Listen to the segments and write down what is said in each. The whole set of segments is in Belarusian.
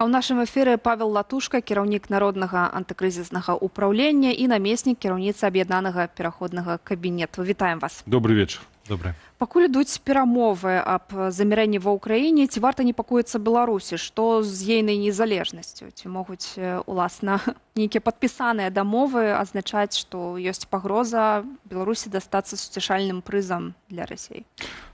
А ў нашым эфіры Павел Латушка, кіраўнік народнага антыкрызіснага ўпраўлення і намеснік кіраўніцы аб'яднанага пераходнага кабінету. Вітаем вас. Добрый вечер. Добрый. Пакуль ідуць перамовы аб замірэнні ва ўкраіне, ці варта непакоіцца Беларусі, што з ейнай незалежнасцю? Ці могуць, уласна, нейкія падпісаныя дамовы азначаць, што ёсць пагроза Беларусі дастацца суцяшальным прызам для Расіі?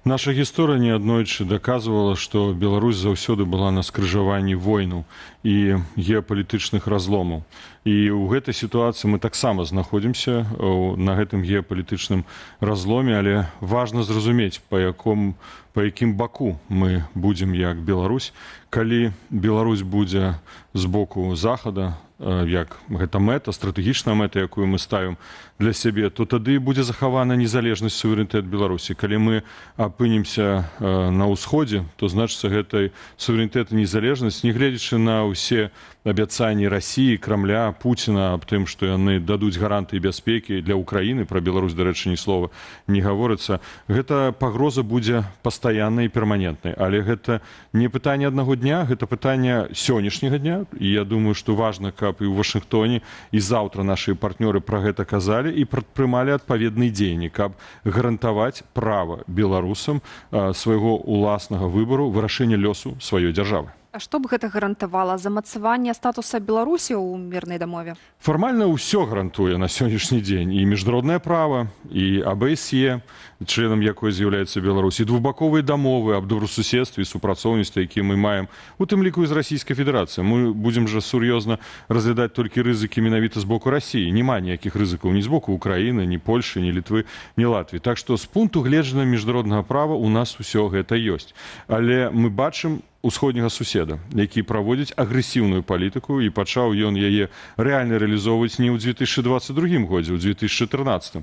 Наша гісторыя неаднойчы даказвала, што Беларусь заўсёды была на скрыжаванні войнаў і геапалітычных разломаў. І ў гэтай сітуацыі мы таксама знаходзімся на гэтым геапалітычным разломе, але важна зразумець, па якім баку мы будзем як Беларусь. Калі Беларусь будзе з боку захада, як гэта мэта, стратэгічная мэта, якую мы ставім для сябе, то тады будзе захавана незалежнасць, суверэнітэт Беларусі. Калі мы апынемся на ўсходзе, то значыцца гэтай суверэнітэт і незалежнасць, нягледзячы на ўсе абяцанні Расіі, Крамля, Пуціна аб тым, што яны дадуць гарантыі бяспекі для Украіны, пра Беларусь, дарэчы, ні слова не гаворыцца, гэта пагроза будзе пастаяннай і перманентнай. Але гэта не пытанне аднаго дня, гэта пытанне сённяшняга дня. І я думаю, што важна, каб і ў Вашынгтоне, і заўтра нашы партнёры пра гэта казалі і прадпрымалі адпаведныя дзеянні, каб гарантаваць права беларусам свайго ўласнага выбару, вырашэння лёсу сваёй дзяржавы. А што б гэта гарантавала? Замацаванне статуса Беларусі ў мірнай дамове? Фармальна ўсё гарантуе на сённяшні дзень. І міжнароднае права, і АБСЕ, членам якой з'яўляецца Беларусь, і двухбаковыя дамовы аб добрасуседстве і супрацоўніцтве, якія мы маем, у тым ліку і з Расійскай Федэрацыяй. Мы будзем жа сур'ёзна разглядаць толькі рызыкі менавіта з боку Расіі. Няма ніякіх рызыкаў ні з боку Украіны, ні Польшы, ні Літвы, ні Латвіі. Так што з пункту гледжання міжнароднага права у нас усё гэта ёсць. Але мы бачым усходняга суседа, які праводзіць агрэсіўную палітыку, і пачаў ён яе рэальна рэалізоўваць не ў 2022 годзе, ў 2014.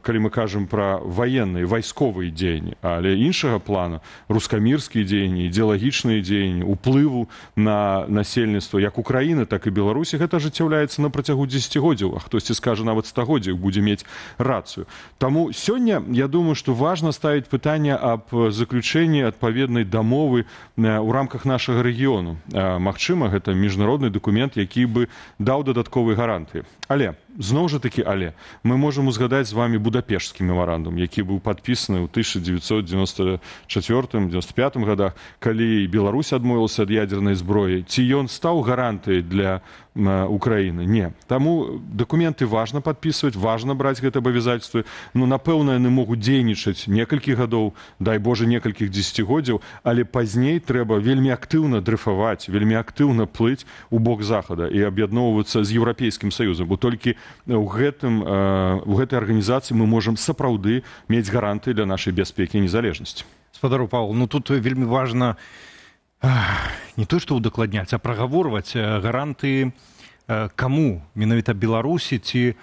Калі мы кажам пра ваенныя, вайсковыя дзеянні, але іншага плана, рускамірскія дзеянні, ідэалагічныя дзеянні, уплыву на насельніцтва як Украіны, так і Беларусі, гэта ажыццяўляецца на працягу дзесяцігоддзяў, а хтосьці скажа нават стагоддзяў, будзе мець рацыю. Таму сёння, я думаю, што важна ставіць пытанне аб заключэнні адпаведнай дамовы у рамках нашага рэгіёну. Магчыма, гэта міжнародны дакумент, які бы даў дадатковыя гарантыі. Але, зноў жа такі, мы можам узгадаць з вами Будапешtsкі мемарандум, які быў падпісаны ў 1994-95 годах, калі Беларусь адмовілася ад ядзернай зброі. Ці ён стаў гарантыяй для Украіны? Не. Таму дакументы важна падпісваць, важна браць гэта абавязацтвы. Ну, напэўна, яны могуць дзейнічаць некалькі гадоў, дай Божа, некалькіх дзесяцігоддзяў, але пазней трэба вельмі актыўна дрыфаваць, вельмі актыўна плыць у бок захада і аб'ядноўвацца з Еўрапейскім Саюзам, бо толькі у гэтай арганізацыі мы можам сапраўды мець гарантыі для нашай бяспекі і незалежнасці. Спадару Павел, ну тут вельмі важна не то, што удакладняць, а прагаворваць гарантыі каму? Менавіта Беларусі ці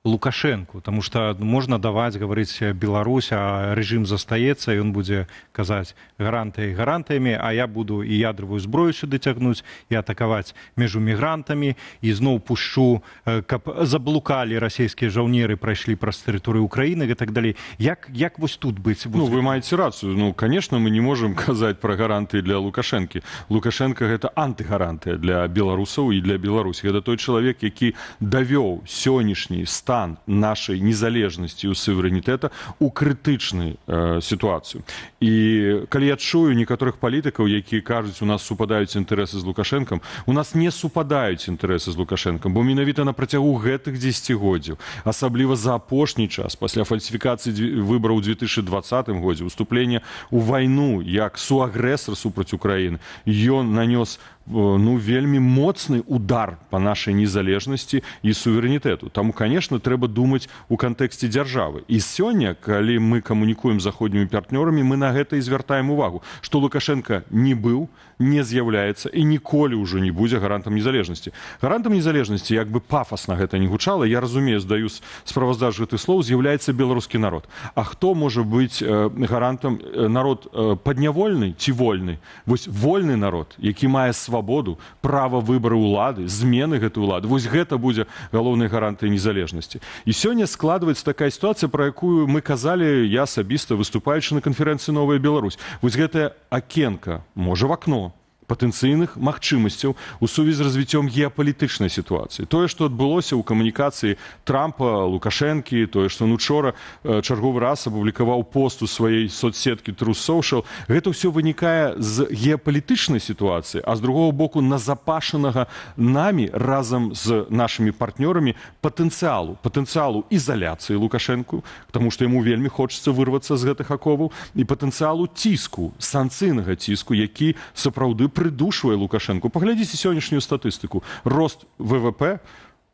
Лукашенку, потому что можна даваць, гаварыць Беларусь, а рэжым застаецца, ён будзе казаць гарантыямі, а я буду і ядравую зброю сюды цягнуць, і атакаваць межу мігрантамі, і зноў пушчу, каб заблукалі расійскія жаўнеры, прайшлі праз тэрыторыю Украіны і так далей. Як вось тут быць? Ну, вы маеце рацыю. Ну, конечно, мы не можам казаць пра гарантыі для Лукашэнкі. Лукашенко гэта антыгарантыя для беларусаў і для Беларусі. Гэта той чалавек, які давёў сённяшні стан нашай незалежнасці і суверэнітэта у крытычную сітуацыю. І калі я чую некаторых палітыкаў, якія кажуць, у нас супадаюць інтарэсы з Лукашэнкам, у нас не супадаюць інтарэсы з Лукашэнкам, бо менавіта на працягу гэтых дзесяцігоддзяў, асабліва за апошні час, пасля фальсіфікацыі выбараў у 2020 годзе, уступлення ў вайну як суагрэсар супраць Украіны, ён нанёс вельмі моцны удар па нашай незалежнасці і суверэнітэту. Таму, конечно, трэба думаць у кантэксце дзяржавы. І сёння, калі мы камунікуем з заходнімі партнёрамі, мы на гэта і звяртаем увагу, што Лукашенко не быў, не з'яўляецца і ніколі ўжо не будзе гарантам незалежнасці. Гарантам незалежнасці, як бы пафасна гэта не гучала, я разумею, здаю справаздачу гэтых слоў, з'яўляецца беларускі народ. А хто можа быць гарантам? Народ паднявольны ці вольны? Вось вольны народ, які мае свабоду, права выбару ўлады, змены гэтай улады. Вось гэта будзе галоўнай гарантыяй незалежнасці. І сёння складваецца такая сітуацыя, пра якую мы казалі, я асабіста, выступаючы на канферэнцыі «Новая Беларусь». Вось гэтая акенка, можа в акно, патэнцыйных магчымасцяў у сувязі з развіццём геапалітычнай сітуацыі. Тое, што адбылося ў камунікацыі Трампа, Лукашэнкі, тое, што он учора чарговы раз апублікаваў пост у сваёй соцсеткі Truth Social, гэта ўсё вынікае з геапалітычнай сітуацыі, а з другого боку назапашанага намі разам з нашымі партнёрамі патэнцыялу ізаляцыі Лукашэнку, таму што яму вельмі хочацца вырвацца з гэтых аковаў, і патэнцыялу ціску, санкцыйнага ціску, які сапраўды прыдушвае Лукашэнку. Паглядзіце сённяшнюю статыстыку. Рост ВВП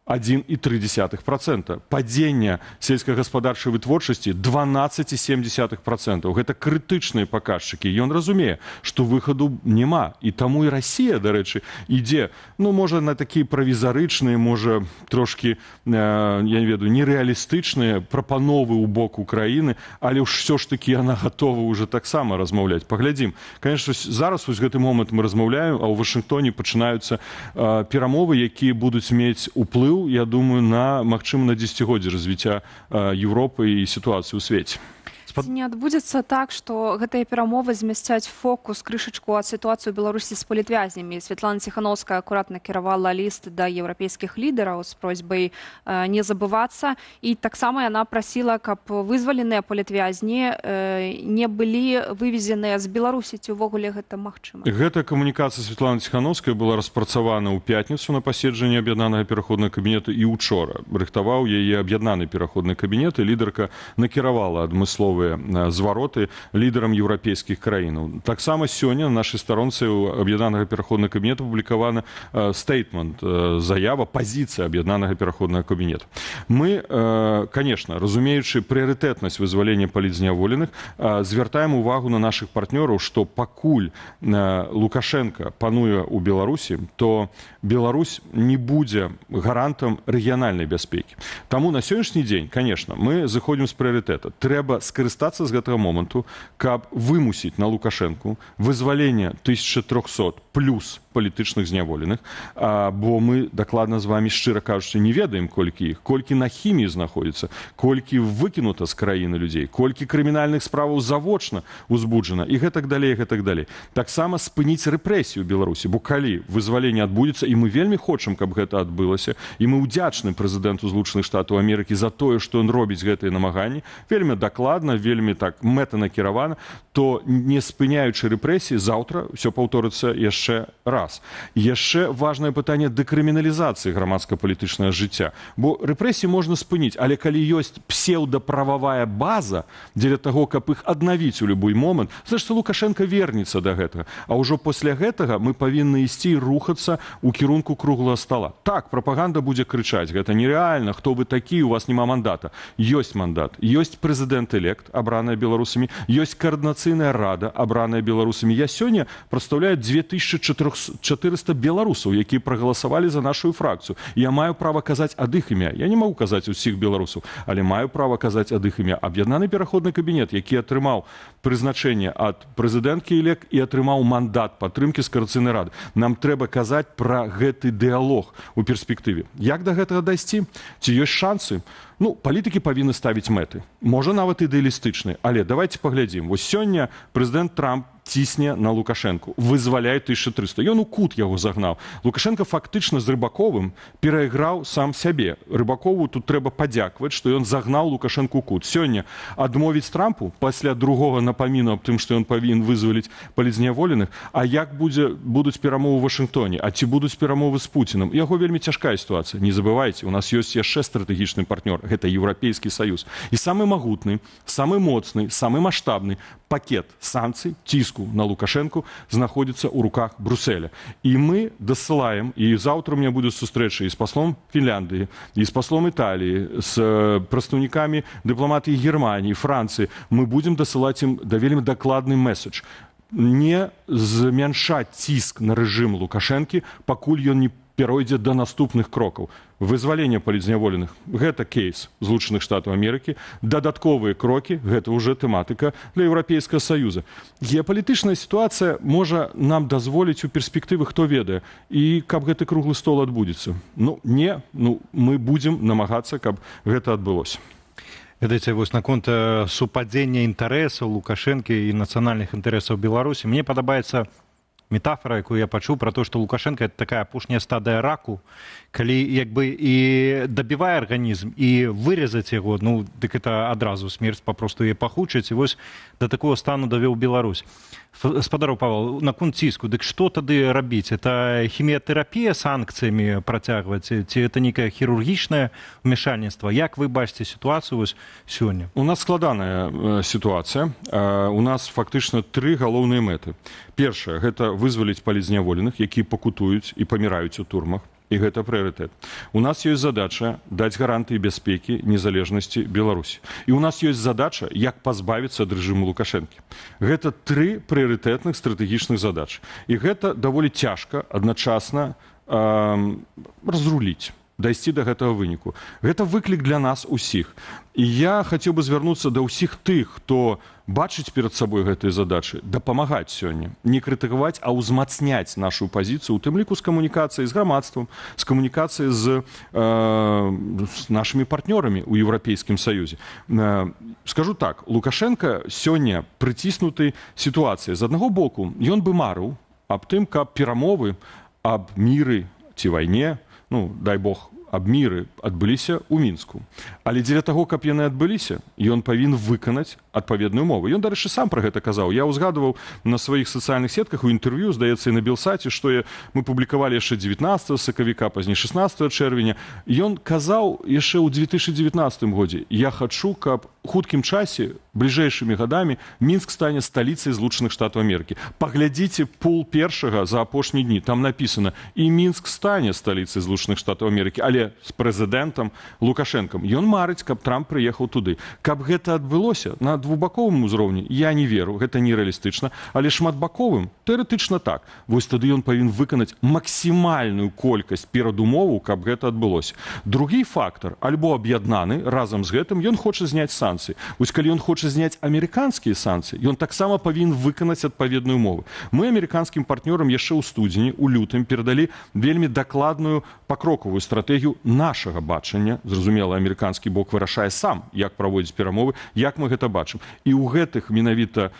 1,3%. Падзення сельскагаспадарчай вытворчасці 12,7%. Гэта крытычныя паказчыкі. Ён разумее, што выхаду няма. І таму і Расія, дарэчы, ідзе, можа, на такія правізарычныя, можа, трошкі, я не ведаю, нерэалістычныя прапановы ў бок Украіны, але ўсё ж такі яна гатова ўжо таксама размаўляць. Паглядзім. Канешне, зараз вось гэты момант мы размаўляем, а ў Вашынгтоне пачынаюцца перамовы, якія будуць мець уплыў, я думаю, магчыма, на дзесяцігоддзе развіцця Еўропы і сітуацыі ў свеце. Ці не адбудзецца так, што гэтыя перамовы змясцяць фокус крышачку ад сітуацыі ў Беларусі з палітвязнямі? Светлана Ціхановская акуратна кіравала ліст да еўрапейскіх лідараў з просьбай не забывацца, і таксама яна прасіла, каб вызваленыя палітвязні не былі вывезеныя з Беларусі. Ці ўвогуле гэта магчыма? Гэта камунікацыя Светланы Ціхановскай была распрацавана ў пятніцу на паседжанні аб'яднанага пераходнага кабінета, і учора рыхтаваў яе аб'яднаны пераходны кабінет, і лідарка накіравала адмысловыя звароты лідарам еўрапейскіх краінаў. Таксама сёння на нашай старонцы аб'яднанага пераходнага кабінета апублікавана стейтмент, заява, пазіцыя аб'яднанага пераходнага кабінета. Мы, конечно, разумеючы прыярытэтнасць вызвалення палітзняволеных, звяртаем увагу на нашых партнёраў, што пакуль Лукашенко пануе ў Беларусі, то Беларусь не будзе гарантам рэгіянальнай бяспекі. Таму на сённяшні дзень, конечно, мы зыходзім з прыярытэта. Трэба скарыстацца з гэтага моманту, каб вымусіць на Лукашэнку вызвалення 1300 плюс палітычных зняволеных, бо мы дакладна з вамі, шчыра кажучы, не ведаем, колькі іх, колькі на хіміі знаходзіцца, колькі выкінута з краіны людзей, колькі крымінальных справаў завочна узбуджана, і гэтак далей, гэтак далей. Таксама спыніць рэпрэсію ў Беларусі, бо калі вызваленне адбудзецца, і мы вельмі хочам, каб гэта адбылася, і мы ўдзячны прэзідэнту Злучаных Штатаў Амерыкі за тое, што ён робіць гэтыя намаганні, вельмі дакладна, вельмі так мэтанакіравана, то не спыняючы рэпрэсіі, заўтра ўсё паўторыцца яшчэ раз. Яшчэ важнае пытанне дэкрыміналізацыі грамадска-палітычнага жыцця. Бо рэпрэсіі можна спыніць, але калі ёсць псеўдаправавая база дзеля таго, каб іх аднавіць у любой момант, значыць, Лукашенко вернецца да гэтага. А ўжо пасля гэтага мы павінны ісці і рухацца ў кірунку круглага стала. Так, прапаганда будзе крычаць, гэта нерэальна, хто вы такі, у вас няма мандата. Ёсць мандат, ёсць прэзідэнт-элект, абраная беларусамі, ёсць каардынацыйная рада, абраная беларусамі. Я сёння прадстаўляю 2400 беларусаў, якія прагаласавалі за нашу фракцыю. Я маю права казаць ад іх імя. Я не магу казаць усіх беларусаў, але маю права казаць ад іх імя. Аб'яднаны пераходны кабінет, які атрымаў прызначэнне ад прэзідэнткі элект і атрымаў мандат падтрымкі з каардынацыйнай рады. Нам трэба казаць пра гэты дыялог у перспектыве. Як да гэтага дайсці? Ці ёсць шансы? Палітыкі павінны ставіць мэты. Можа, нават ідэалістычныя. Але давайте паглядзім. Вось сёння прэзідэнт Трамп цісне на Лукашэнку, вызваляе 1300. Ён у кут яго загнаў. Лукашенко фактычна з Рыбаковым перайграў сам сябе. Рыбакову тут трэба падзякаваць, што ён загнаў Лукашэнку у кут. Сёння адмовіць Трампу пасля другога напаміну аб тым, што ён павінен вызваліць палітзняволеных, а як будуць перамовы ў Вашынгтоне, а ці будуць перамовы з Пуцінам? Яго вельмі цяжкая сітуацыя. Не забывайце, у нас ёсць яшчэ стратэгічны партнёр, гэта Еўрапейскі Саюз. І самы магутны, самы моцны, самы маштабны пакет санкцый, ціску на Лукашэнку знаходзіцца ў руках Брюсселя. І мы дасылаем, і заўтра у меня будуць сустрэчы і з паслом Фінляндыі, і з паслом Італіі, з прадстаўнікамі дыпламатыі Германіі, Францыі. Мы будзем дасылаць ім вельмі дакладны месседж. Не змяншаць ціск на рэжым Лукашэнкі, пакуль ён не перайдзе да наступных крокаў. Вызвалення палітзняволеных – гэта кейс Злучаных Штатаў Амерыкі. Дадатковыя крокі – гэта ўжо тэматыка для Еўрапейскага Саюза. Геапалітычная сітуацыя можа нам дазволіць у перспектывы, хто ведае, і каб гэты круглы стол адбудзецца. Мы будзем намагацца, каб гэта адбылося. Ведаеце, вось наконт супадзення інтарэсаў Лукашэнкі і нацыянальных інтарэсаў Беларусі, мне падабаецца метафора, якую я пачуў пра то, што Лукашенко это такая апошняя стадыя раку, калі як бы і дабівае арганізм і выразаць яго, ну дык это адразу смерць папросту яе пахучаць, і вось да такого стану давёў Беларусь. Спадару Павел, наконт ціску, дык што тады рабіць? Это хіміятэрапія санкцыямі працягваць, ці это нейкае хірургічнае ўмяшальніцтва? Як вы бачыце сітуацыю вось сёння? У нас складаная сітуацыя. У нас фактычна 3 галоўныя мэты. Першае, гэта вызваліць палізняволеных, якія пакутуюць і паміраюць у турмах. І гэта прыярытэт. У нас ёсць задача даць гарантыі бяспекі, незалежнасці Беларусі. І у нас ёсць задача, як пазбавіцца ад рэжыму Лукашэнкі. Гэта 3 прыярытэтных стратэгічных задач. І гэта даволі цяжка адначасна разруліць, дайсці да гэтага выніку. Гэта выклік для нас усіх. І я хацеў бы звярнуцца да ўсіх тых, хто бачыць перад сабой гэтыя задачы, дапамагаць сёння. Не крытыкаваць, а ўзмацняць нашу пазіцыю, у тым ліку з камунікацыяй з грамадствам, з камунікацыяй з нашымі партнёрамі ў Еўрапейскім Саюзе. Скажу так, Лукашенко сёння прыціснуты сітуацыяй. З аднаго боку, ён бы марыў аб тым, каб перамовы аб міры ці вайне, ну, дай Бог, аб міры адбыліся ў Мінску. Але дзеля таго, каб яны адбыліся, ён павінен выканаць адпаведную мову. Ён, дарэчы, сам пра гэта казаў. Я ўзгадваў на сваіх сацыяльных сетках у інтэрв'ю, здаецца, і на Белсаце, што мы публікавалі яшчэ 19 сакавіка, пазней 16 чэрвеня. Ён казаў яшчэ ў 2019 годзе: я хачу, каб у хуткім часе, бліжэйшымі гадамі, Мінск стане сталіцай Злучаных Штатаў Амерыкі. Паглядзіце пул першага за апошнія дні. Там напісана: і Мінск стане сталіцай Злучаных Штатаў Амерыкі, але з прэзідэнтам Лукашэнкам. Ён марыць, каб Трамп прыехаў туды. Каб гэта адбылося на двухбаковым узроўні, я не веру, гэта нерэалістычна, але шматбаковым тэарэтычна так. Вось тады ён павінен выканаць максімальную колькасць перадумоваў, каб гэта адбылося. Другі фактар, альбо аб'яднаны, разам з гэтым ён хоча зняць санкцыі. Вось калі ён хоча зняць амерыканскія санкцыі, ён таксама павінен выканаць адпаведную мову. Мы амерыканскім партнёрам яшчэ ў студзені, у лютым перадалі вельмі дакладную пакрокавую стратэгію нашага бачання. Зразумела, амерыканскі бок вырашае сам, як праводзіць перамовы, як мы гэта бачым. І ў гэтых менавіта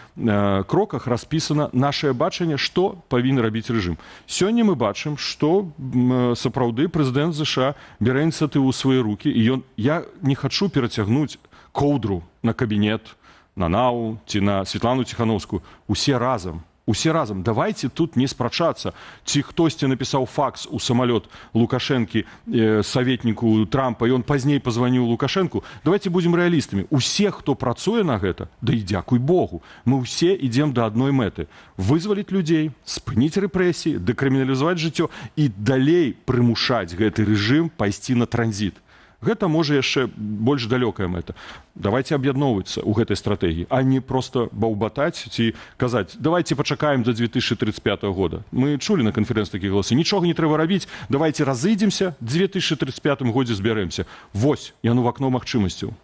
кроках распісана нашае бачанне, што павінен рабіць рэжым. Сёння мы бачым, што сапраўды прэзідэнт США бярэ ініцыятыву ў свае рукі, і я не хачу перацягнуць коўдру на кабінет, на НАУ ці на Светлану Ціхановскую. Усе разам. Усе разам. Давайте тут не спрачацца. Ці хтосьці напісаў факс у самалёт Лукашэнкі, саветніку Трампа, і он пазней пазваніў Лукашэнку. Давайте будзем рэалістамі. Усе, хто працуе на гэта, да і дзякуй Богу, мы ўсе ідзем да адной мэты. Вызваліць людзей, спыніць рэпрэсіі, дэкрыміналізаваць жыццё і далей прымушаць гэты рэжым пайсці на транзіт. Гэта можа яшчэ больш далёкая мэта. Давайте аб'ядноўвацца ў гэтай стратэгіі, а не проста баўбатаць ці казаць: давайте пачакаем до 2035 года. Мы чулі на канферэнцыі такія галасы: нічога не трэба рабіць, давайте разыдземся, в 2035 годзе збярэмся. Вось, яно в акно магчымасцяў.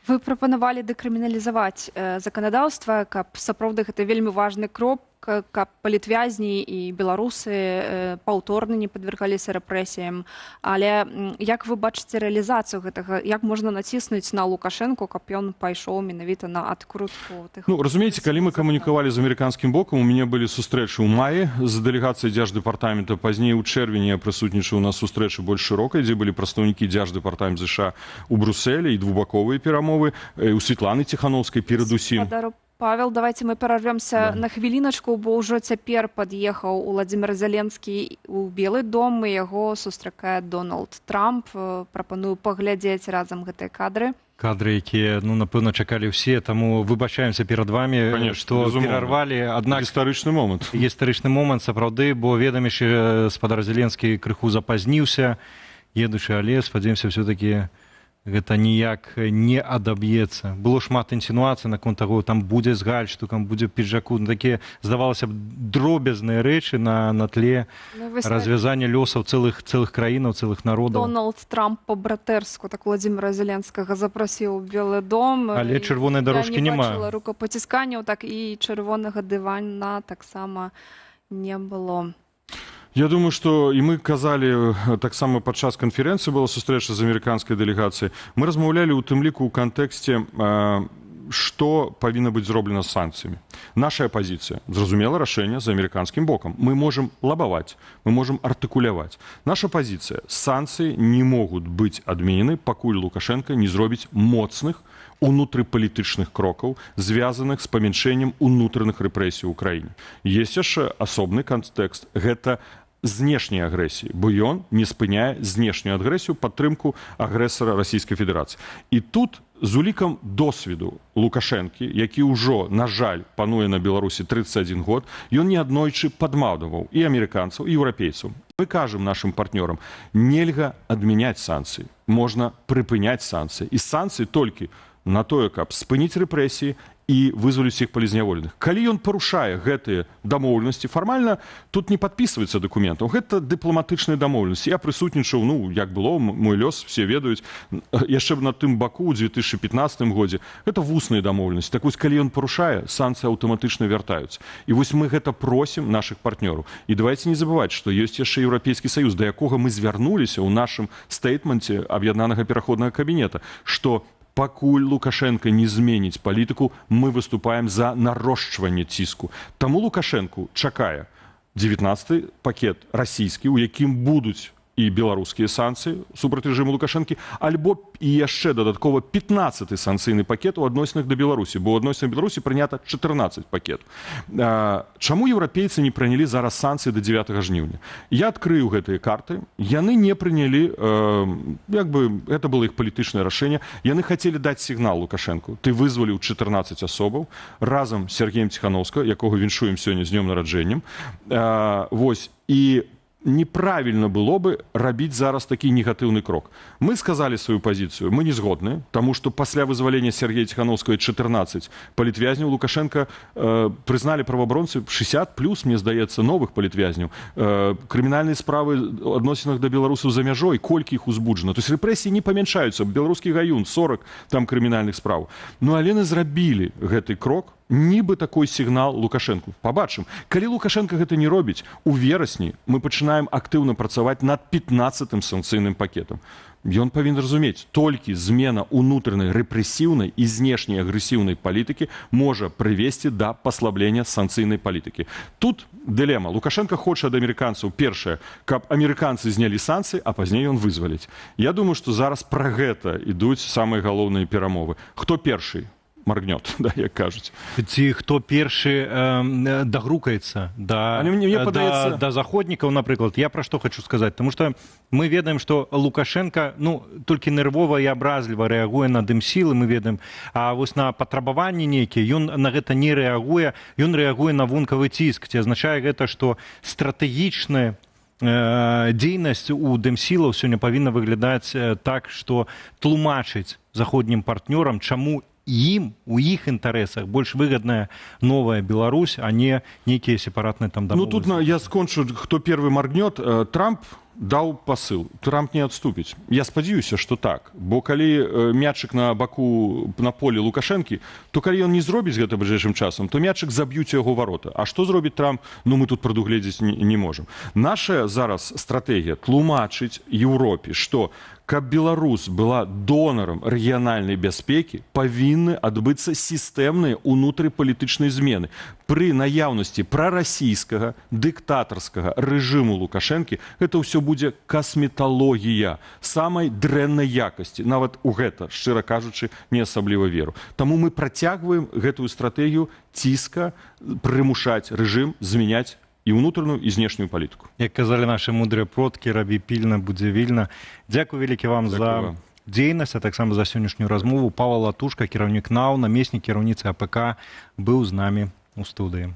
Вы прапанавалі дэкрыміналізаваць заканадаўства, каб сапраўды гэта вельмі важны крок, каб палітвязні і беларусы паўторна не падвергаліся рэпрэсіям. Але як вы бачыце рэалізацыю гэтага? Як можна націснуць на Лукашэнку, каб ён пайшоў менавіта на адкрутку тых... Ну, разумееце, калі мы камунікавалі з амерыканскім бокам, у мяне былі сустрэчы ў маі з дэлегацыяй дзярждэпартамента. Пазней у чэрвені я прысутнічаў на сустрэчы больш шырокай, дзе былі прадстаўнікі дзярждэпартамента США у Брусэлі і двухбаковыя перамовы у Светланы Ціхановскай перадусім. Павел, давайте мы перервемся на хвіліночку, бо ўжо цяпер пад'ехаў Уладзімір Зеленскі ў Белы дом, і яго сустракае Дональд Трамп. Прапаную паглядзець разам гэтыя кадры. Кадры, якія, ну, напэўна, чакалі ўсе, таму выбачаемся перад вамі, што перарвалі. Аднак гістарычны момант. Гістарычны момант, сапраўды, бо ведаміш, спадар Зеленскі крыху запазніўся, едучы, але спадзяёмся ўсё-такі гэта ніяк не адаб'ецца. Было шмат інсінуацый наконт таго, там будзе з гальштукам, будзе піджаку, такія, здавалася б, дробязныя рэчы на тле развязання лёсаў цэлых краінаў, цэлых народаў. Дональд Трамп па-братэрску так Уладзіміра Зеленскага запрасіў у Белы дом. Але чырвонай дарожкі няма. Я не бачыла рукапацісканняў, так і чырвонага дывана таксама не было. Я думаю, што і мы казалі таксама падчас канферэнцыі была сустрэча з амерыканскай дэлегацыяй. Мы размаўлялі ў тым ліку ў кантэксце, што павінна быць зроблена з санкцыямі. Наша пазіцыя, зразумела рашэнне за амерыканскім бокам. Мы можам лабаваць, мы можам артыкуляваць. Наша пазіцыя, санкцыі не могуць быць адменены, пакуль Лукашенко не зробіць моцных унутрыпалітычных крокаў, звязаных з памяншэннем унутраных рэпрэсій ў краіне. Есть яшчэ асобны кантэкст. Гэта знешняй агрэсіі, бо ён не спыняе знешнюю агрэсію, падтрымку агрэсара Расійскай Федэрацыі. І тут з улікам досведу Лукашэнкі, які ўжо, на жаль, пануе на Беларусі 31 год, ён неаднойчы падмаўдаваў і амерыканцаў, і еўрапейцаў. Мы кажам нашым партнёрам, нельга адмяняць санкцыі, можна прыпыняць санкцыі. І санкцыі толькі на тое, каб спыніць рэпрэсіі і вызваліць усіх палізняволеных. Калі ён парушае гэтыя дамоўленасці, фармальна тут не падпісваецца дакументаў. Гэта дыпламатычныя дамоўленасці. Я прысутнічаў, як было, мой лёс, все ведаюць, яшчэ на тым баку ў 2015 годзе. Гэта вусныя дамоўленасці. Так вось, калі ён парушае, санкцыі аўтаматычна вяртаюцца. І вось мы гэта просім нашых партнёраў. І давайце не забываць, што ёсць яшчэ Еўрапейскі Саюз, да якога мы звярнуліся ў нашым стейтменце аб'яднанага пераходнага кабінета, што пакуль Лукашенко не зменіць палітыку, мы выступаем за нарошчванне ціску. Таму Лукашенку чакае 19-й пакет расійскі, у якім будуць і беларускія санкцыі супраць рэжыму Лукашэнкі, альбо і яшчэ дадаткова 15-й санкцыйны пакет у адносінах да Беларусі, бо ў адносінах Беларусі прынята 14 пакет. Чаму еўрапейцы не прынялі зараз санкцыі да 9 жніўня? Я адкрыю гэтыя карты. Яны не прынялі, гэта было іх палітычнае рашэнне, яны хацелі даць сігнал Лукашэнку. Ты вызваліў 14 асобаў разам з Сергеем Ціхановскім, якога віншуем сёння з днём нараджэннем. Вось, і неправільна было бы рабіць зараз такі негатыўны крок. Мы сказалі сваю пазіцыю, мы не згодны, таму што пасля вызвалення Сергея Ціхановскага 14 палітвязняў Лукашенка прызналі праваабаронцы 60 плюс, мне здаецца, новых палітвязняў. Крымінальныя справы ў адносінах да беларусаў за мяжой, колькі іх узбуджана. То есть рэпрэсіі не памяншаюцца. Беларускі гаюн 40 там крымінальных справ. Ну але яны зрабілі гэты крок, нібы такой сігнал Лукашэнку. Пабачым. Калі Лукашенко гэта не робіць, у верасні мы пачынаем актыўна працаваць над 15-м санкцыйным пакетам. Ён павінен разумець, толькі змена унутранай рэпрэсіўнай і знешняй агрэсіўнай палітыкі можа прывесці да паслаблення санкцыйнай палітыкі. Тут дылема. Лукашенко хоча ад амерыканцаў, першае, каб амерыканцы знялі санкцыі, а пазней ён вызваліць. Я думаю, што зараз пра гэта ідуць самыя галоўныя перамовы. Хто першы моргнет, да, як кажуць. Ці хто першы дагрукаецца да заходнікаў, напрыклад. Я пра што хочу сказаць, тому што мы ведаем, што Лукашенко толькі нервова і абразліва рэагуе на дымсілы, мы ведаем, а вось на патрабаванні нейкія ён на гэта не рэагуе, ён рэагуе на вонкавы ціск. Ці азначае гэта, што стратэгічная дзейнасць у дэмсілаў сёння павінна выглядаць так, што тлумачыць заходнім партнёрам, чаму ім, у іх інтарэсах больш выгадная новая Беларусь, а не нейкія сепаратныя там дамовы. Тут я скончу, хто первый моргнет. Трамп даў пасыл. Трамп не адступіць. Я спадзяюся, што так. Бо калі мячык на баку на полі Лукашэнкі, то калі ён не зробіць гэта бліжэйшым часам, то мячык заб'юць яго варота. А што зробіць Трамп? Мы тут прадугледзець не можам. Наша зараз стратэгія тлумачыць Еўропе, што каб Беларусь была донарам рэгіянальнай бяспекі, павінны адбыцца сістэмныя унутрыпалітычныя змены. Пры наяўнасці прарасійскага дыктатарскага рэжыму Лукашэнкі гэта ўсё будзе касметалогія самай дрэннай якасці. Нават у гэта, шчыра кажучы, не асабліва веру. Таму мы працягваем гэтую стратэгію ціска прымушаць рэжым змяняць і ўнутраную, і знешнюю палітыку. Як казалі нашы мудрыя продкі, рабі пільна, будзе вільна. Дзякуй вялікі вам за дзейнасць, а таксама за сённяшнюю размову. Павел Латушка, кіраўнік НАУ, намеснік кіраўніцы АПК, быў з намі ў студыі.